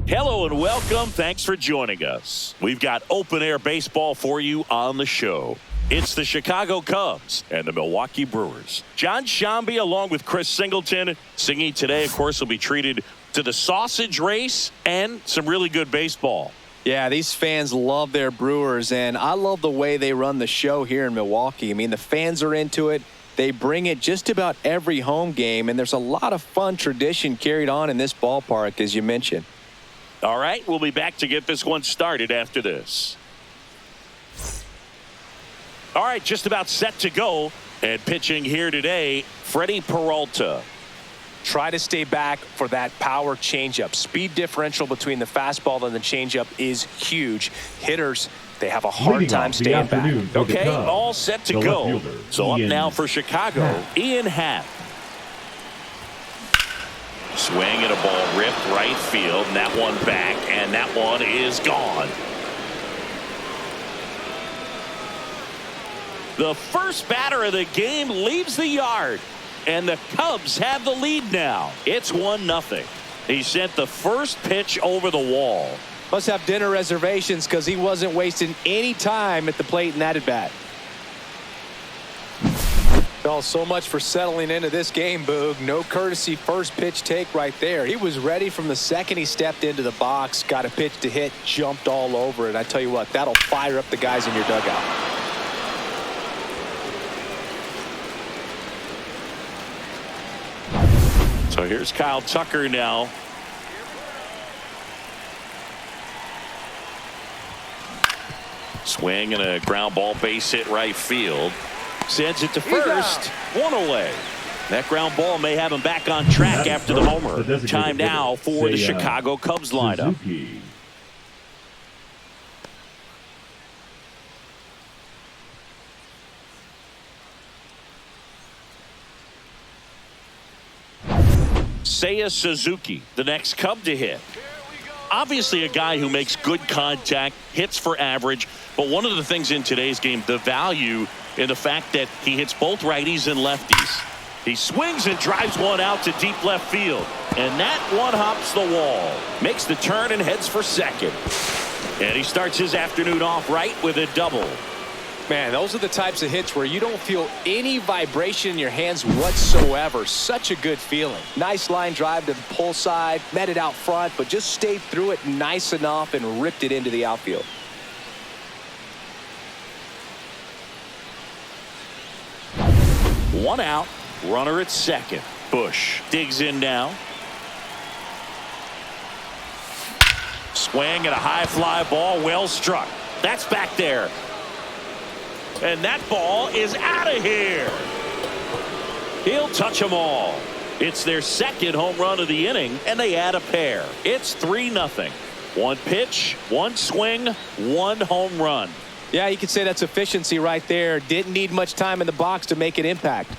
Hello and welcome. Thanks for joining us. We've got open-air baseball for you on the show. It's the Chicago Cubs and the Milwaukee Brewers. John Shambi along with Chris Singleton. Singy today, of course, will be treated to the sausage race and some really good baseball. Yeah, these fans love their Brewers, and I love the way they run the show here in Milwaukee. I mean, the fans are into it. They bring it just about every home game, and there's a lot of fun tradition carried on in this ballpark, as you mentioned. All right, we'll be back to get this one started after this. All right, just about set to go. And pitching here today, Freddie Peralta. Try to stay back for that power changeup. Speed differential between the fastball and the changeup is huge. Hitters, they have a hard time staying back. Okay, all set to go. So up now for Chicago, Ian Happ. Swing and a ball ripped right field, and that one back, and that one is gone. The first batter of the game leaves the yard, and the Cubs have the lead now. It's 1-0. He sent the first pitch over the wall. Must have dinner reservations because he wasn't wasting any time at the plate in that at-bat. Oh, so much for settling into this game, Boog. No courtesy first pitch take right there. He was ready from the second he stepped into the box, got a pitch to hit, jumped all over it. I tell you what, that'll fire up the guys in your dugout. So here's Kyle Tucker now. Swing and a ground ball base hit right field. Sends it to first. One away. That ground ball may have him back on track after the homer. Time now for the Chicago Cubs lineup. Seiya Suzuki, the next Cub to hit. Obviously a guy who makes good contact, hits for average, but one of the things in today's game, the value in the fact that he hits both righties and lefties. He swings and drives one out to deep left field, and that one hops the wall, makes the turn and heads for second. And he starts his afternoon off right with a double. Man, those are the types of hits where you don't feel any vibration in your hands whatsoever. Such a good feeling. Nice line drive to the pull side, met it out front, but just stayed through it nice enough and ripped it into the outfield. One out, runner at second. Bush digs in now. Swing and a high fly ball, well struck. That's back there. And that ball is out of here. He'll touch them all. It's their second home run of the inning, and they add a pair. It's 3-0. One pitch, one swing, one home run. Yeah, you could say that's efficiency right there. Didn't need much time in the box to make an impact.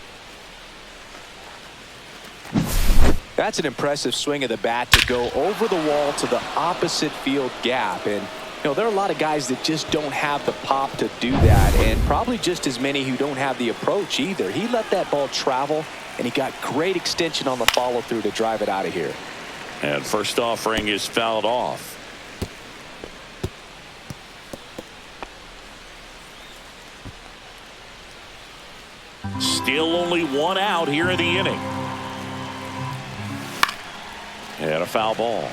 That's an impressive swing of the bat to go over the wall to the opposite field gap. And you know, there are a lot of guys that just don't have the pop to do that, and probably just as many who don't have the approach either. He let that ball travel, and he got great extension on the follow-through to drive it out of here. And first offering is fouled off. Still only one out here in the inning. And a foul ball.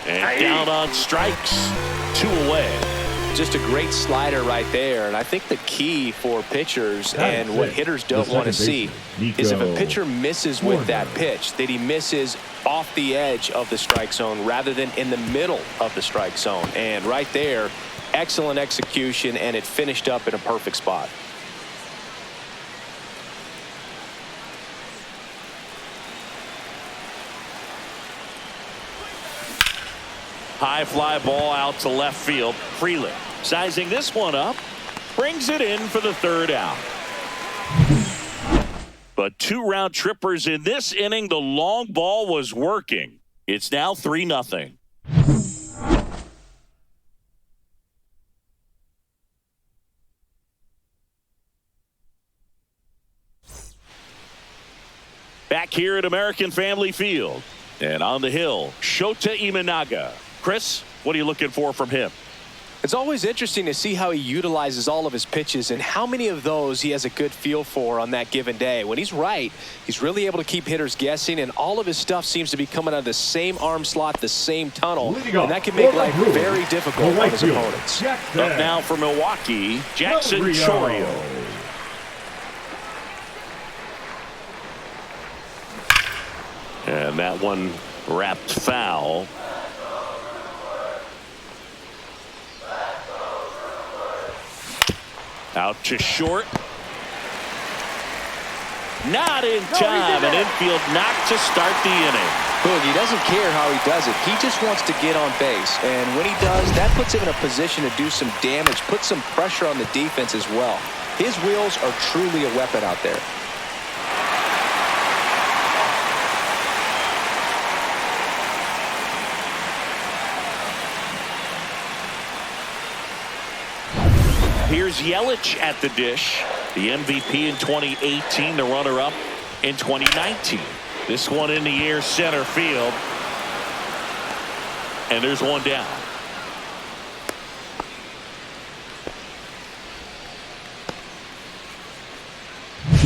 And down on strikes. 2 away. Just a great slider right there. And I think the key for pitchers and what hitters don't want to see is if a pitcher misses with that pitch, that he misses off the edge of the strike zone rather than in the middle of the strike zone. And right there, excellent execution, and it finished up in a perfect spot. High fly ball out to left field. Freeland sizing this one up, brings it in for the third out. But 2 round trippers in this inning. The long ball was working. It's now 3-0. Back here at American Family Field. And on the hill, Shota Imanaga. Chris, what are you looking for from him? It's always interesting to see how he utilizes all of his pitches and how many of those he has a good feel for on that given day. When he's right, he's really able to keep hitters guessing, and all of his stuff seems to be coming out of the same arm slot, the same tunnel, and that can make life very difficult on his opponents. Up now for Milwaukee, Jackson Chourio. And that one wrapped foul. Out to short. Not in time. An infield knock to start the inning. Boog, he doesn't care how he does it. He just wants to get on base. And when he does, that puts him in a position to do some damage, put some pressure on the defense as well. His wheels are truly a weapon out there. Here's Yelich at the dish. The MVP in 2018, the runner-up in 2019. This one in the air, center field. And there's one down.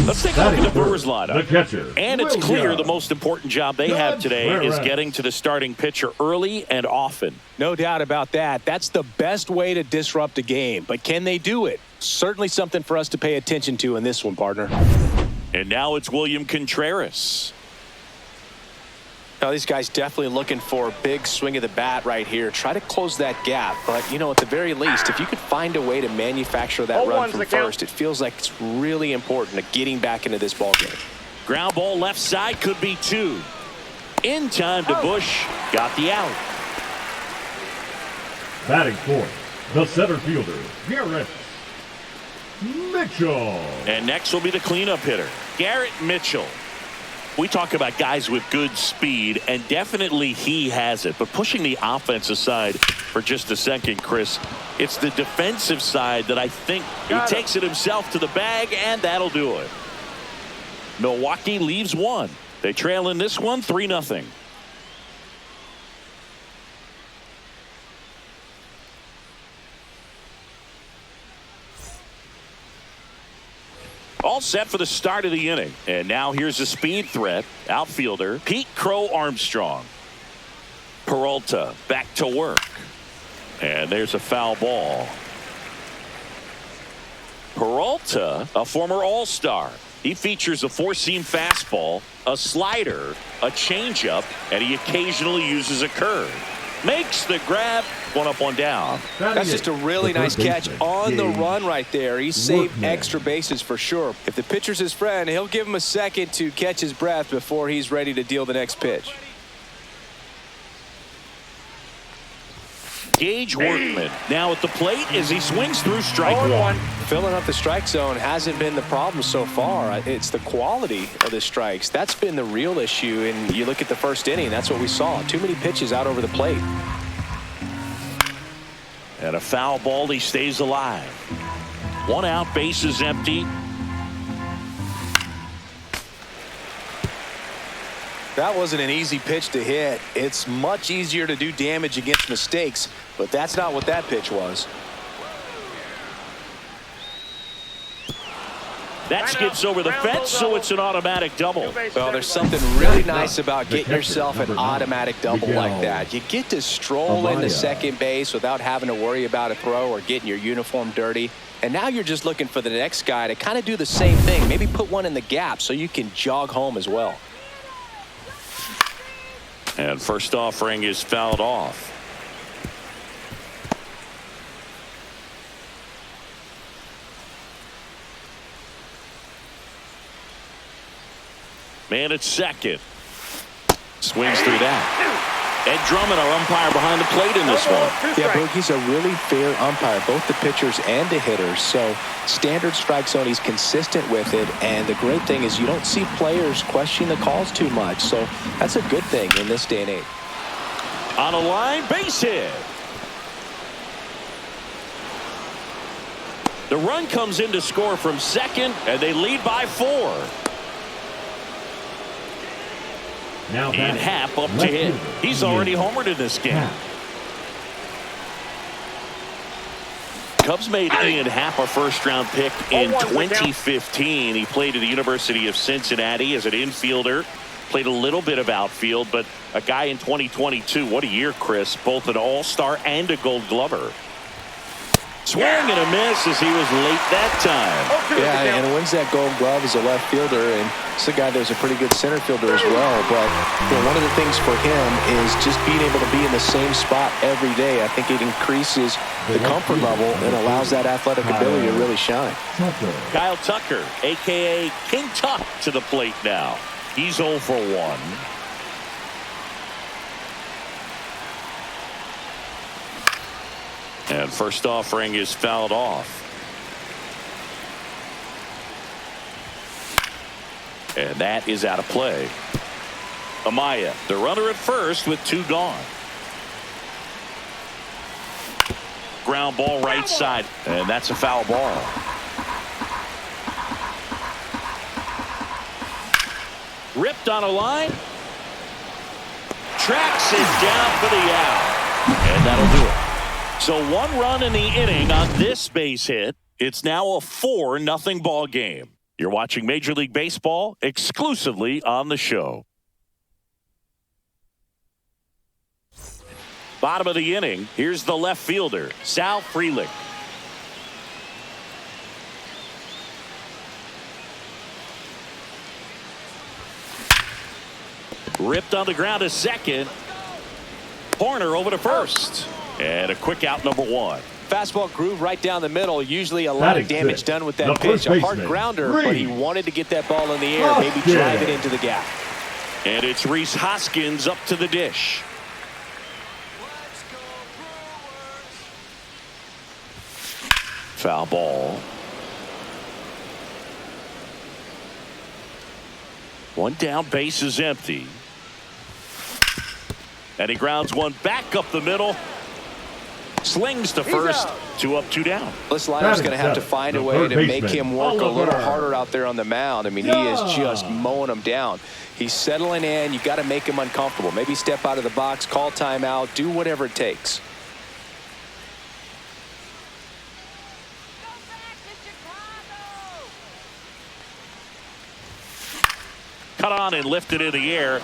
Let's take a look at the Brewers lineup. The catcher. And it's clear the most important job they have today is getting to the starting pitcher early and often. No doubt about that. That's the best way to disrupt a game. But can they do it? Certainly something for us to pay attention to in this one, partner. And now it's William Contreras. Now, these guys definitely looking for a big swing of the bat right here. Try to close that gap. But, you know, at the very least, if you could find a way to manufacture that run from first, it feels like it's really important to getting back into this ball game. Ground ball left side, could be two. In time to Bush. Got the out. Batting fourth, the center fielder, Garrett Mitchell. And next will be the cleanup hitter, Garrett Mitchell. We talk about guys with good speed, and definitely he has it. But pushing the offense aside for just a second, Chris, it's the defensive side that I think he takes it himself to the bag, and that'll do it. Milwaukee leaves one. They trail in this one 3-0. All set for the start of the inning. And now here's a speed threat. Outfielder Pete Crow Armstrong. Peralta back to work. And there's a foul ball. Peralta, a former All-Star. He features a four-seam fastball, a slider, a changeup, and he occasionally uses a curve. Makes the grab. One up, one down. That's just a really nice catch on the run right there. He saved extra bases for sure. If the pitcher's his friend, he'll give him a second to catch his breath before he's ready to deal the next pitch. Gage Workman now at the plate as he swings through strike one. Filling up the strike zone hasn't been the problem so far. It's the quality of the strikes. That's been the real issue. And you look at the first inning, that's what we saw. Too many pitches out over the plate. And a foul ball, he stays alive. One out, base is empty. That wasn't an easy pitch to hit. It's much easier to do damage against mistakes, but that's not what that pitch was. That skips over the fence, so it's an automatic double. Well, there's something really nice about getting yourself an automatic double like that. You get to stroll into second base without having to worry about a throw or getting your uniform dirty. And now you're just looking for the next guy to kind of do the same thing. Maybe put one in the gap so you can jog home as well. And first offering is fouled off. Man at second. Swings through that. Ed Drummond, our umpire behind the plate in this one. Yeah, Boog, he's a really fair umpire, both the pitchers and the hitters. So standard strike zone, he's consistent with it. And the great thing is you don't see players question the calls too much. So that's a good thing in this day and age. On a line, base hit. The run comes in to score from second, and they lead by 4. Now And Happ up to hit. He's already homered in this game. Cubs made Ian Happ a first-round pick in 2015. He played at the University of Cincinnati as an infielder. Played a little bit of outfield, but a guy in 2022. What a year, Chris. Both an all-star and a gold glover. Swing and a miss as he was late that time. Yeah, and wins that gold glove as a left fielder, and it's a guy that was a pretty good center fielder as well. But one of the things for him is just being able to be in the same spot every day. I think it increases the comfort level and allows that athletic ability to really shine. Kyle Tucker, a.k.a. King Tuck, to the plate now. He's 0 for 1. And first offering is fouled off. And that is out of play. Amaya, the runner at first with 2 gone. Ground ball right side. And that's a foul ball. Ripped on a line. Tracks it down for the out. And that'll do it. So 1 run in the inning on this base hit. It's now a 4-0 ball game. You're watching Major League Baseball exclusively on the show. Bottom of the inning. Here's the left fielder, Sal Frelick. Ripped on the ground to second. Horner over to first. And a quick out, number 1. Fastball groove right down the middle. Usually a lot of damage done with that pitch. A hard grounder, but he wanted to get that ball in the air, maybe drive it into the gap. And it's Rhys Hoskins up to the dish. Foul ball. 1 down, base is empty. And he grounds 1 back up the middle. Slings to first. 2 up, 2 down. This lineup's going to have to find a way to make him work a little harder out there on the mound. I mean, he is just mowing him down. He's settling in. You got to make him uncomfortable. Maybe step out of the box, call timeout, do whatever it takes. Cut on and lifted in the air.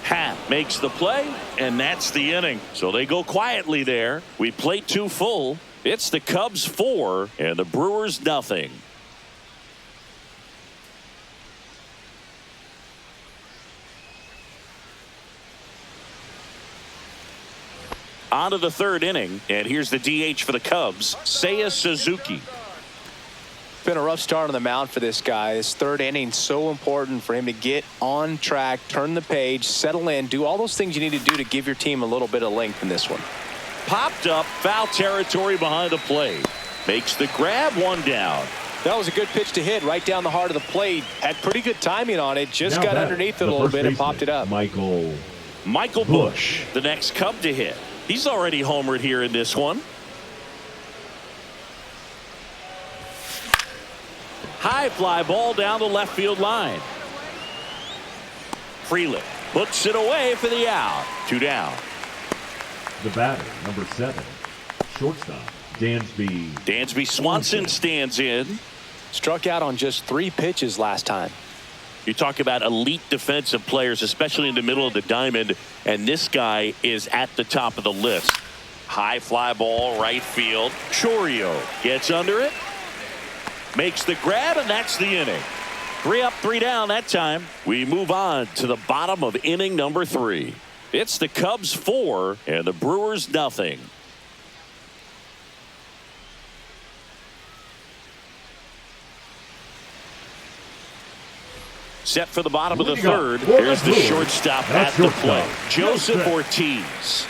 Happ makes the play, and that's the inning. So they go quietly there. We play 2 full. It's the Cubs 4 and the Brewers nothing. On to the 3rd inning, and here's the DH for the Cubs, Seiya Suzuki. Been a rough start on the mound for this guy. His 3rd inning, so important for him to get on track, turn the page, settle in, do all those things you need to do to give your team a little bit of length in this one. Popped up, foul territory behind the plate. Makes the grab, 1 down. That was a good pitch to hit right down the heart of the plate. Had pretty good timing on it. Just got underneath it a little bit and popped it up. Michael Busch, the next Cub to hit. He's already homered here in this one. High fly ball down the left field line. Frelick hooks it away for the out. 2 down. The batter, number 7, shortstop, Dansby Swanson stands in. Struck out on just 3 pitches last time. You talk about elite defensive players, especially in the middle of the diamond, and this guy is at the top of the list. High fly ball, right field. Chourio gets under it. Makes the grab, and that's the inning. 3 up, 3 down that time. We move on to the bottom of inning number 3. It's the Cubs 4 and the Brewers nothing. Set for the bottom of the 3rd. Here's the shortstop at the plate, Joseph Ortiz.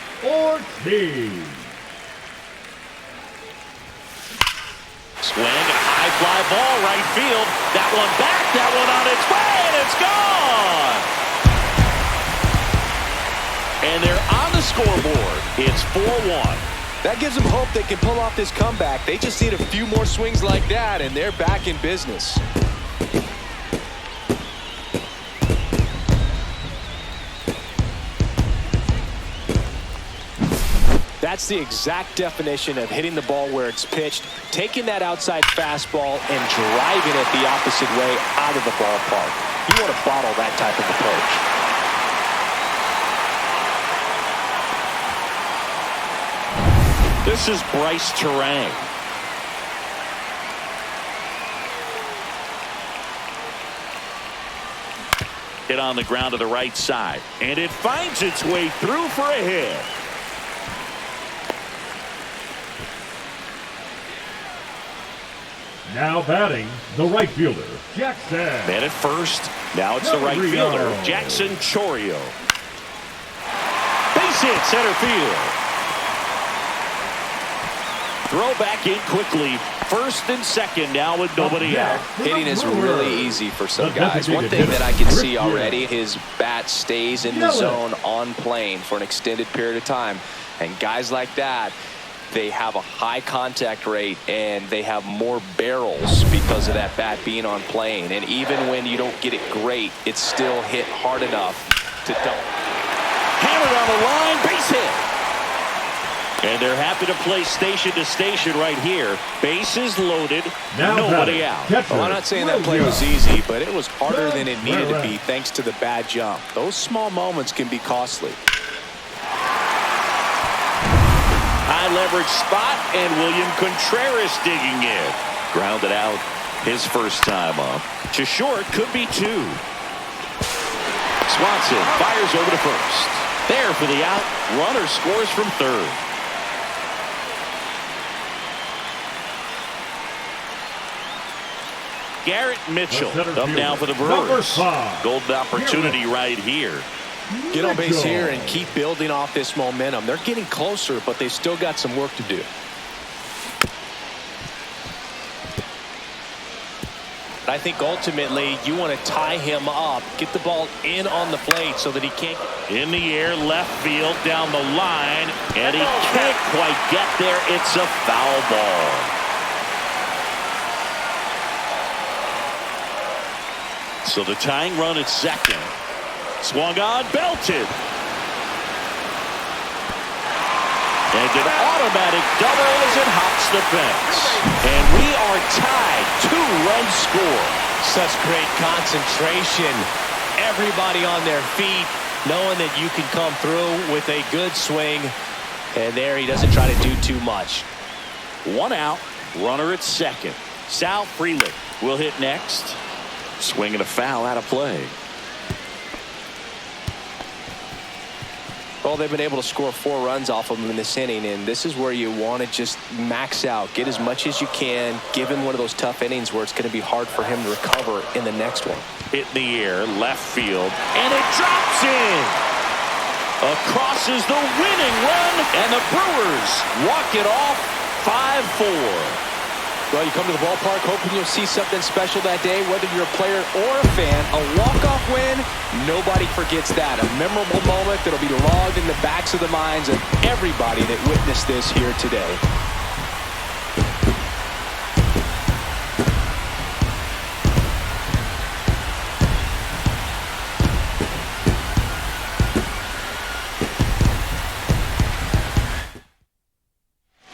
Swing, a high fly ball, right field. That one back, that one on its way, and it's gone. And they're on the scoreboard. It's 4-1. That gives them hope they can pull off this comeback. They just need a few more swings like that, and they're back in business. That's the exact definition of hitting the ball where it's pitched, taking that outside fastball and driving it the opposite way out of the ballpark. You want to bottle that type of approach. This is Bryce Terang. Hit on the ground to the right side, and it finds its way through for a hit. Now batting, the right fielder, Jackson. Man at first. Now it's the right fielder, Jackson Chourio. Base hit, center field. Throw back in quickly. First and second now with nobody out. Hitting is really easy for some guys. One thing that I can see already, his bat stays in the zone on plane for an extended period of time. And guys like that, they have a high contact rate and they have more barrels because of that bat being on plane. And even when you don't get it great, it's still hit hard enough to dump. Hammered on the line, base hit. And they're happy to play station to station right here. Bases loaded, now nobody out. Well, I'm not saying that play was easy, but it was harder than it needed to be thanks to the bad jump. Those small moments can be costly. High leverage spot, and William Contreras digging in. Grounded out his first time up. To short, could be two. Swanson fires over to first. There for the out. Runner scores from third. Garrett Mitchell up now for the Brewers. Golden opportunity right here. Get on base here and keep building off this momentum. They're getting closer, but they still got some work to do. I think ultimately you want to tie him up, get the ball in on the plate so that he can't. In the air, left field, down the line, and he can't quite get there. It's a foul ball. So the tying run at second. Swung on, belted. And an automatic double as it hops the fence. And we are tied. 2-run score. Such great concentration. Everybody on their feet, knowing that you can come through with a good swing. And there he doesn't try to do too much. One out, runner at second. Sal Frelick will hit next. Swing and a foul out of play. Well, they've been able to score 4 runs off of him in this inning, and this is where you want to just max out, get as much as you can, give him one of those tough innings where it's going to be hard for him to recover in the next one. Hit in the air, left field, and it drops in. Across is the winning run, and the Brewers walk it off 5-4. Well, you come to the ballpark hoping you'll see something special that day, whether you're a player or a fan. A walk-off win, nobody forgets that. A memorable moment that'll be logged in the backs of the minds of everybody that witnessed this here today.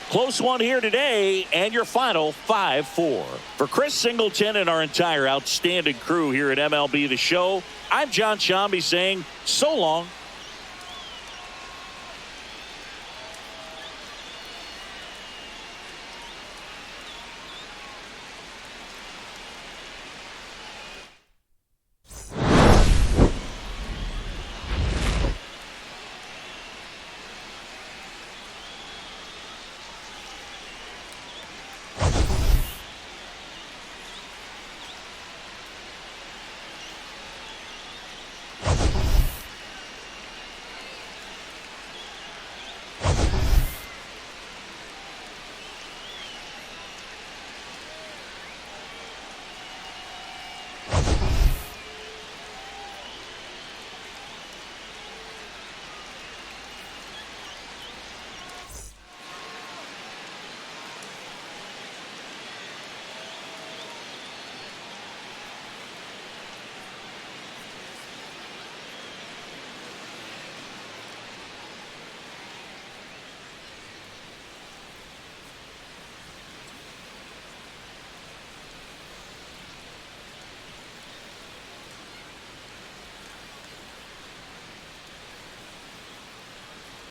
Close one here today, and your final 5-4. For Chris Singleton and our entire outstanding crew here at MLB The Show, I'm John Shambi saying so long.